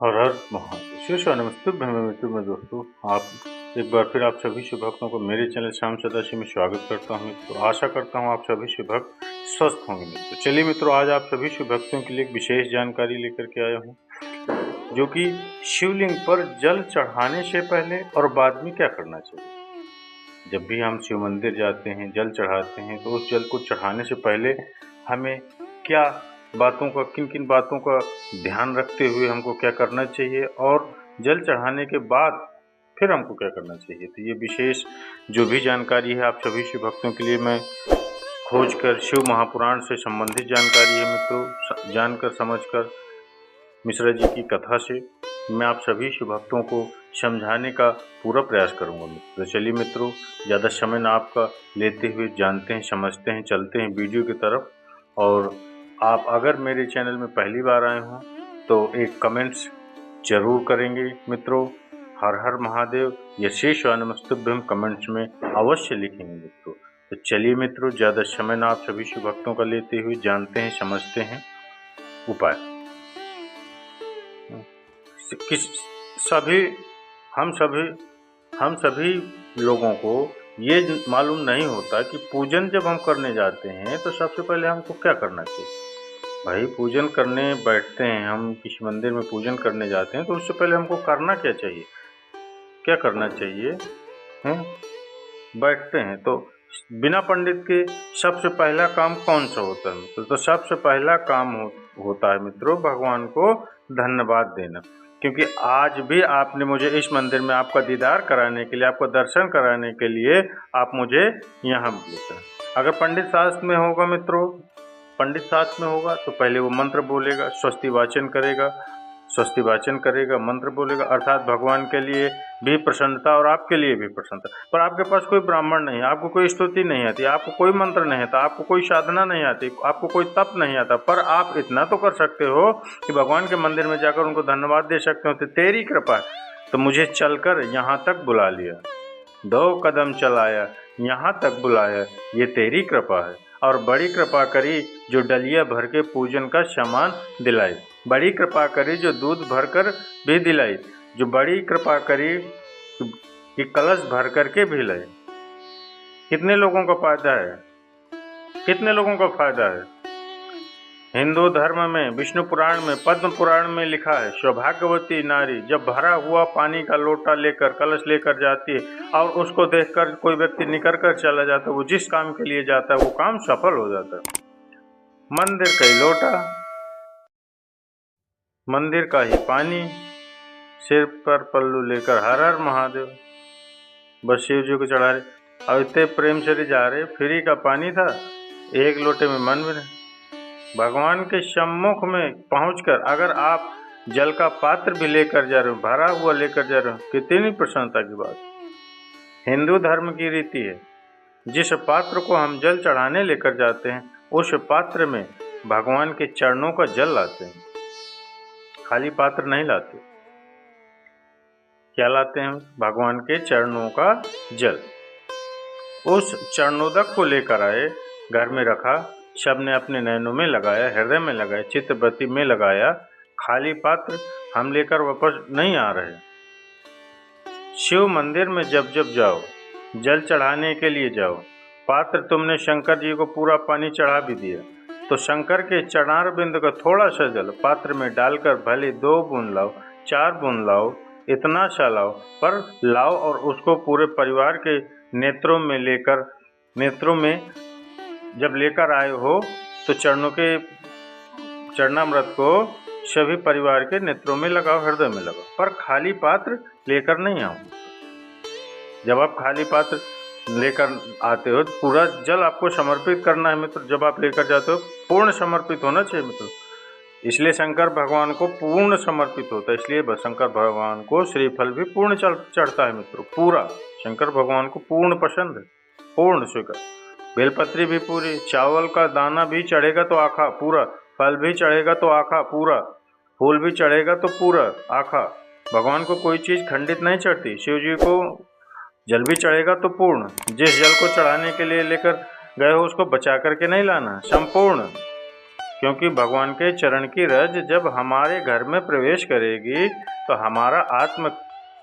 हर हर महादेव। शिव नमस्ते मृत्यु में दोस्तों, आप एक बार फिर आप सभी शिव भक्तों को मेरे चैनल श्याम सदाशिव में स्वागत करता हूं। तो आशा करता हूं आप सभी शिव भक्त स्वस्थ होंगे मित्रों। चलिए मित्रों, आज आप सभी शिव भक्तों के लिए एक विशेष जानकारी लेकर के आया हूं, जो कि शिवलिंग पर जल चढ़ाने से पहले और बाद में क्या करना चाहिए। जब भी हम शिव मंदिर जाते हैं, जल चढ़ाते हैं, तो उस जल को चढ़ाने से पहले हमें क्या बातों का, किन किन बातों का ध्यान रखते हुए हमको क्या करना चाहिए, और जल चढ़ाने के बाद फिर हमको क्या करना चाहिए। तो ये विशेष जो भी जानकारी है आप सभी शिव भक्तों के लिए मैं खोज कर शिव महापुराण से संबंधित जानकारी है मित्रों, जानकर समझकर मिश्रा जी की कथा से मैं आप सभी शिव भक्तों को समझाने का पूरा प्रयास करूंगा मित्रों। तो चलिए मित्रों, ज़्यादा समय ना आपका लेते हुए जानते हैं, समझते हैं, चलते हैं वीडियो की तरफ। और आप अगर मेरे चैनल में पहली बार आए हों तो एक कमेंट्स जरूर करेंगे मित्रों। हर हर महादेव या शेष नमस्तुभ्यम कमेंट्स में अवश्य लिखेंगे मित्रों। तो चलिए मित्रों, ज़्यादा समय ना आप सभी शिव भक्तों का लेते हुए जानते हैं, समझते हैं उपाय। हम सभी लोगों को ये मालूम नहीं होता कि पूजन जब हम करने जाते हैं तो सबसे पहले हमको क्या करना चाहिए। भाई, पूजन करने बैठते हैं, हम किसी मंदिर में पूजन करने जाते हैं तो उससे पहले हमको करना क्या चाहिए, क्या करना चाहिए हैं? बैठते हैं तो बिना पंडित के सबसे पहला काम कौन सा होता है? तो सबसे पहला काम होता है मित्रों, भगवान को धन्यवाद देना। क्योंकि आज भी आपने मुझे इस मंदिर में आपका दीदार कराने के लिए, आपको दर्शन कराने के लिए आप मुझे यहाँ बुलाते हैं। अगर पंडित शास्त्र में होगा मित्रों, पंडित साथ में होगा तो पहले वो मंत्र बोलेगा, स्वस्ति वाचन करेगा, मंत्र बोलेगा, अर्थात भगवान के लिए भी प्रसन्नता और आपके लिए भी प्रसन्नता। पर आपके पास कोई ब्राह्मण नहीं है, आपको कोई स्तुति नहीं आती, आपको कोई मंत्र नहीं आता, आपको कोई साधना नहीं आती, आपको कोई तप नहीं आता, पर आप इतना तो कर सकते हो कि भगवान के मंदिर में जाकर उनको धन्यवाद दे सकते हो। तो तेरी कृपा तो मुझे चलकर यहाँ तक बुला लिया, 2 कदम चलाया, यहाँ तक बुलाया, ये तेरी कृपा है। और बड़ी कृपा करी जो डलिया भर के पूजन का सामान दिलाई, बड़ी कृपा करी जो दूध भरकर भी दिलाई, जो बड़ी कृपा करी कि कलश भर करके भी लाई। कितने लोगों का फायदा है, कितने लोगों का फायदा है। हिंदू धर्म में, विष्णु पुराण में, पद्म पुराण में लिखा है, सौभाग्यवती नारी जब भरा हुआ पानी का लोटा लेकर, कलश लेकर जाती है और उसको देखकर कोई व्यक्ति निकल कर चला जाता है, वो जिस काम के लिए जाता है वो काम सफल हो जाता है। मंदिर का ही लोटा, मंदिर का ही पानी, सिर पर पल्लू लेकर हर हर महादेव, बस शिव जी को चढ़ा रहे। और इतने प्रेम से जा रहे, फ्री का पानी था, एक लोटे में मन भी नहीं। भगवान के सम्मुख में पहुंचकर अगर आप जल का पात्र भी लेकर जा रहे हो, भरा हुआ लेकर जा रहे हो, कितनी प्रसन्नता की बात। हिंदू धर्म की रीति है, जिस पात्र को हम जल चढ़ाने लेकर जाते हैं उस पात्र में भगवान के चरणों का जल लाते हैं, खाली पात्र नहीं लाते। क्या लाते हैं? भगवान के चरणों का जल। उस चरणोदक को लेकर आए, घर में रखा, सबने अपने नैनों में लगाया, हृदय में लगाया, चित्तवृत्ति में लगाया। खाली पात्र हम लेकर वापस नहीं आ रहे। शिव मंदिर में जब जब जाओ, जल चढ़ाने के लिए जाओ, पात्र तुमने शंकर जी को पूरा पानी चढ़ा भी दिया, तो शंकर के चरणार बिंद का थोड़ा सा जल पात्र में डालकर भले 2 बूंद लाओ, 4 बूंद लाओ, इतना सा लाओ, पर लाओ और उसको पूरे परिवार के नेत्रों में जब लेकर आए हो तो चरणामृत को सभी परिवार के नेत्रों में लगाओ, हृदय में लगाओ, पर खाली पात्र लेकर नहीं आओ। जब आप खाली पात्र लेकर आते हो, पूरा जल आपको समर्पित करना है मित्र। जब आप लेकर जाते हो पूर्ण समर्पित होना चाहिए मित्र। इसलिए शंकर भगवान को पूर्ण समर्पित होता है, इसलिए शंकर भगवान को श्रीफल भी पूर्ण चढ़ता है मित्रों, पूरा। शंकर भगवान को पूर्ण पसंद है, पूर्ण स्वीकार। बेलपत्री भी पूरी, चावल का दाना भी चढ़ेगा तो आखा पूरा, फल भी चढ़ेगा तो आखा पूरा, फूल भी चढ़ेगा तो पूरा आखा। भगवान को कोई चीज़ खंडित नहीं चढ़ती। शिव जी को जल भी चढ़ेगा तो पूर्ण। जिस जल को चढ़ाने के लिए लेकर गए हो उसको बचा करके नहीं लाना, संपूर्ण। क्योंकि भगवान के चरण की रज जब हमारे घर में प्रवेश करेगी तो हमारा आत्म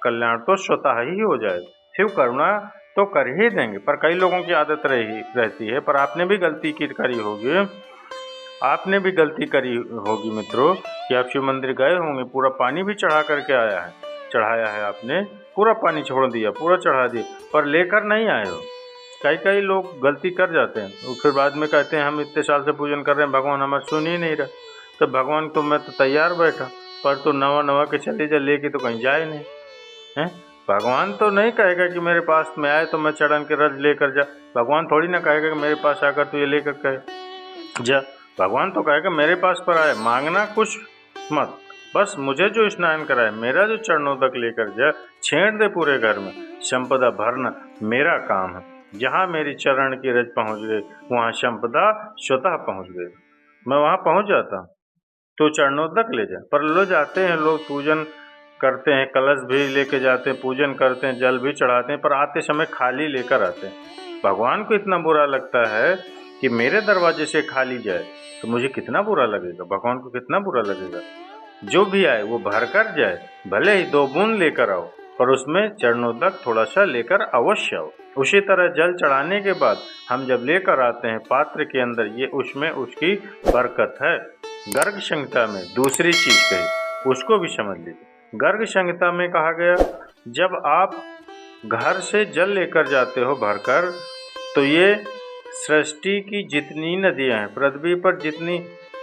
कल्याण तो स्वतः ही हो जाएगा। शिव करुणा तो कर ही देंगे, पर कई लोगों की आदत रहती है। पर आपने भी गलती करी होगी, आपने भी गलती करी होगी मित्रों कि आप शिव मंदिर गए होंगे, पूरा पानी भी चढ़ाया है आपने, पूरा पानी छोड़ दिया, पूरा चढ़ा दिया, पर लेकर नहीं आए हो। कई लोग गलती कर जाते हैं, तो फिर बाद में कहते हैं हम इतने साल से पूजन कर रहे हैं, भगवान हमारा सुन ही नहीं रहा। तो भगवान तो मैं तो तैयार बैठा, पर तो नवा के चले जा, लेके तो कहीं जाए नहीं है। भगवान तो नहीं कहेगा कि मेरे पास में आए तो मैं चरण के रज लेकर जा। भगवान थोड़ी ना कहेगा कि मेरे पास आकर तू ये लेकर कहे जा। भगवान तो कहेगा मेरे पास पर आए, मांगना कुछ मत, बस मुझे जो स्नान कराए, मेरा जो चरणोदक लेकर जा, छेड़ दे पूरे घर में, संपदा भरना मेरा काम है। जहाँ मेरी चरण की रज पहुँच गई वहाँ संपदा स्वतः पहुँच गई, मैं वहाँ पहुँच जाता हूँ। तो चरणोदक ले जा। पर लो जाते हैं लोग, पूजन करते हैं, कलश भी लेके जाते हैं, पूजन करते हैं, जल भी चढ़ाते हैं, पर आते समय खाली लेकर आते हैं। भगवान को इतना बुरा लगता है कि मेरे दरवाजे से खाली जाए तो मुझे कितना बुरा लगेगा, भगवान को कितना बुरा लगेगा। जो भी आए वो भर कर जाए, भले ही 2 बूंद लेकर आओ, पर उसमें चरणोदक थोड़ा सा लेकर अवश्य आओ। उसी तरह जल चढ़ाने के बाद हम जब लेकर आते हैं पात्र के अंदर, ये उसमें उसकी बरकत है। गर्ग संहिता में दूसरी चीज कही, उसको भी समझ लीजिए। गर्ग संहिता में कहा गया, जब आप घर से जल लेकर जाते हो भरकर, तो ये सृष्टि की जितनी नदियां हैं, पृथ्वी पर जितनी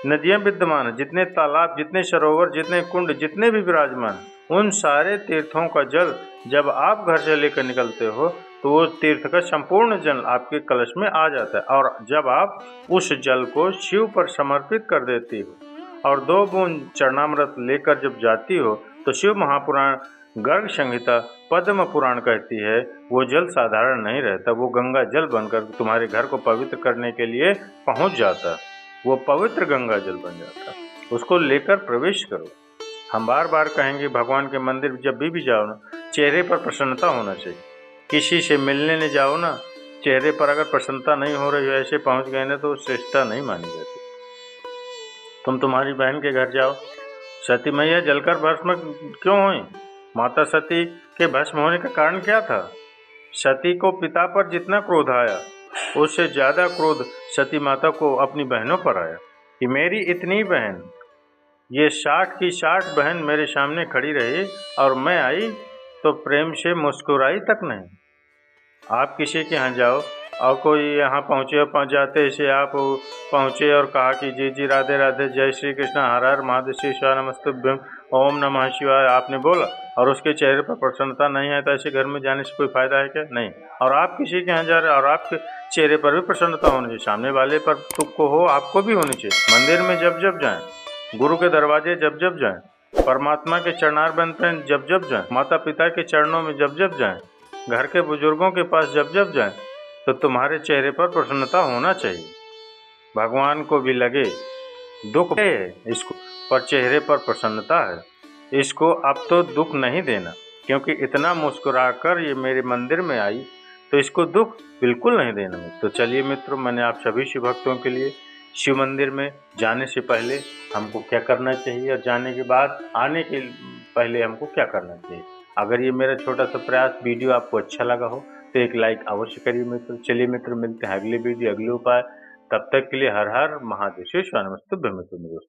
नदियां विद्यमान हैं, जितने तालाब, जितने सरोवर, जितने कुंड, जितने भी विराजमान, उन सारे तीर्थों का जल जब आप घर से लेकर निकलते हो तो वो तीर्थ का संपूर्ण जल आपके कलश में आ जाता है। और जब आप उस जल को शिव पर समर्पित कर देती हो और 2 बूंद चरणामृत लेकर जब जाती हो, तो शिव महापुराण गर्ग संहिता पद्म पुराण कहती है वो जल साधारण नहीं रहता, वो गंगा जल बनकर तुम्हारे घर को पवित्र करने के लिए पहुंच जाता, वो पवित्र गंगा जल बन जाता। उसको लेकर प्रवेश करो। हम बार बार कहेंगे भगवान के मंदिर जब भी जाओ ना, चेहरे पर प्रसन्नता होना चाहिए। किसी से मिलने नहीं जाओ ना, चेहरे पर अगर प्रसन्नता नहीं हो रही हो, ऐसे पहुंच गए ना, तो श्रेष्ठता नहीं मानी जाती। तुम तुम्हारी बहन के घर जाओ, सती मैया जलकर भस्म क्यों हुई? माता सती के भस्म होने का कारण क्या था? सती को पिता पर जितना क्रोध आया, उससे ज्यादा क्रोध सती माता को अपनी बहनों पर आया कि मेरी इतनी बहन, ये 60 की 60 बहन मेरे सामने खड़ी रही और मैं आई तो प्रेम से मुस्कुराई तक नहीं। आप किसी के यहाँ जाओ और कोई यहाँ पहुँचे और जाते ऐसे आप पहुँचे और कहा कि जी जी राधे राधे, जय श्री कृष्ण, हर हर महादेव, श्री शिवाय नमस्तुभ्यम, ओम नमः शिवाय, आपने बोला और उसके चेहरे पर प्रसन्नता नहीं है, तो ऐसे घर में जाने से कोई फायदा है क्या? नहीं। और आप किसी के यहाँ जा रहे हैं और आपके चेहरे पर भी प्रसन्नता होनी चाहिए, सामने वाले पर तुमको हो, आपको भी होनी चाहिए। मंदिर में जब जाएं, गुरु के दरवाजे जब जाएं, परमात्मा के चरणार बनते हैं जब जाएं, माता पिता के चरणों में जब जाएं, घर के बुजुर्गों के पास जब जाएं, तो तुम्हारे चेहरे पर प्रसन्नता होना चाहिए। भगवान को भी लगे दुख है इसको, पर चेहरे पर प्रसन्नता है, इसको अब तो दुख नहीं देना, क्योंकि इतना मुस्कुराकर ये मेरे मंदिर में आई, तो इसको दुख बिल्कुल नहीं देना। तो चलिए मित्रों, मैंने आप सभी शिव भक्तों के लिए शिव मंदिर में जाने से पहले हमको क्या करना चाहिए और जाने के बाद आने के पहले हमको क्या करना चाहिए। अगर ये मेरा छोटा सा प्रयास वीडियो आपको अच्छा लगा हो तो एक लाइक अवश्य करिए मित्र। चलिए मित्र, मिलते हैं अगले वीडियो, अगले उपाय। तब तक के लिए हर हर महादेव, शिवाय नमस्तुभ्यं मित्रों।